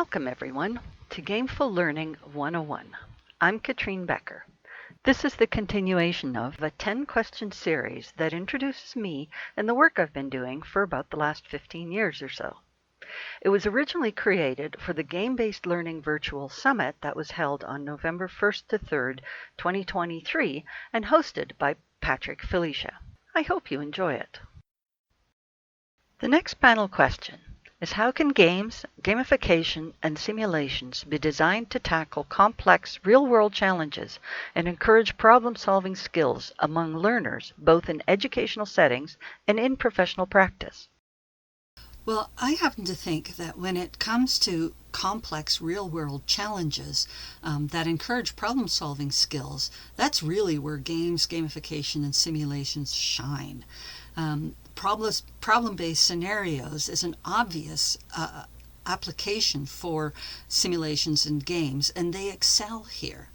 Welcome, everyone, to Gameful Learning 101. I'm Katrine Becker. This is the continuation of a 10-question series that introduces me and the work I've been doing for about the last 15 years or so. It was originally created for the Game-Based Learning Virtual Summit that was held on November 1st to 3rd, 2023, and hosted by Patrick Felicia. I hope you enjoy it. The next panel question is how can games, gamification, and simulations be designed to tackle complex real-world challenges and encourage problem-solving skills among learners, both in educational settings and in professional practice? Well, I happen to think that when it comes to complex real-world challenges that encourage problem-solving skills, that's really where games, gamification, and simulations shine. Problem-based scenarios is an obvious application for simulations and games, and they excel here.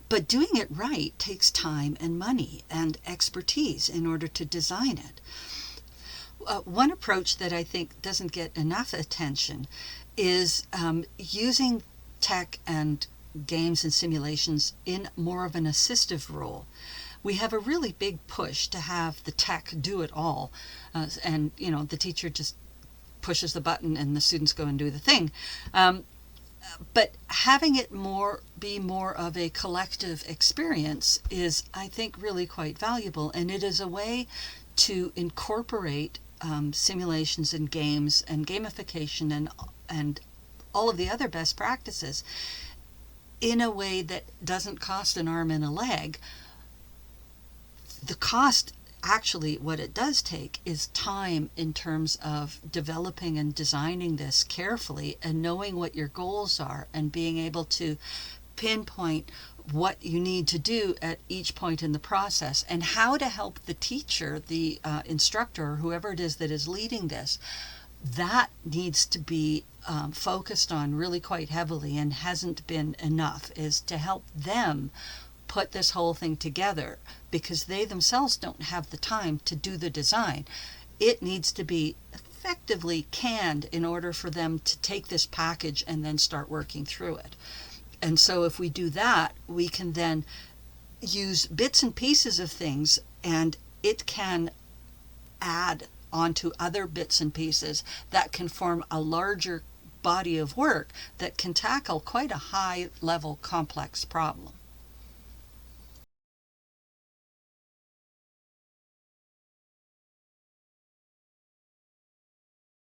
But doing it right takes time and money and expertise in order to design it. One approach that I think doesn't get enough attention is using tech and games and simulations in more of an assistive role. We have a really big push to have the tech do it all, and the teacher just pushes the button and the students go and do the thing. But having it be more of a collective experience is, I think, really quite valuable, and it is a way to incorporate simulations and games and gamification and all of the other best practices in a way that doesn't cost an arm and a leg. The cost, actually, what it does take is time in terms of developing and designing this carefully and knowing what your goals are and being able to pinpoint what you need to do at each point in the process and how to help the teacher, the instructor, or whoever it is that is leading this. That needs to be focused on really quite heavily and hasn't been enough, is to help them put this whole thing together, because they themselves don't have the time to do the design. It needs to be effectively canned in order for them to take this package and then start working through it. And so if we do that, we can then use bits and pieces of things, and it can add onto other bits and pieces that can form a larger body of work that can tackle quite a high level complex problem.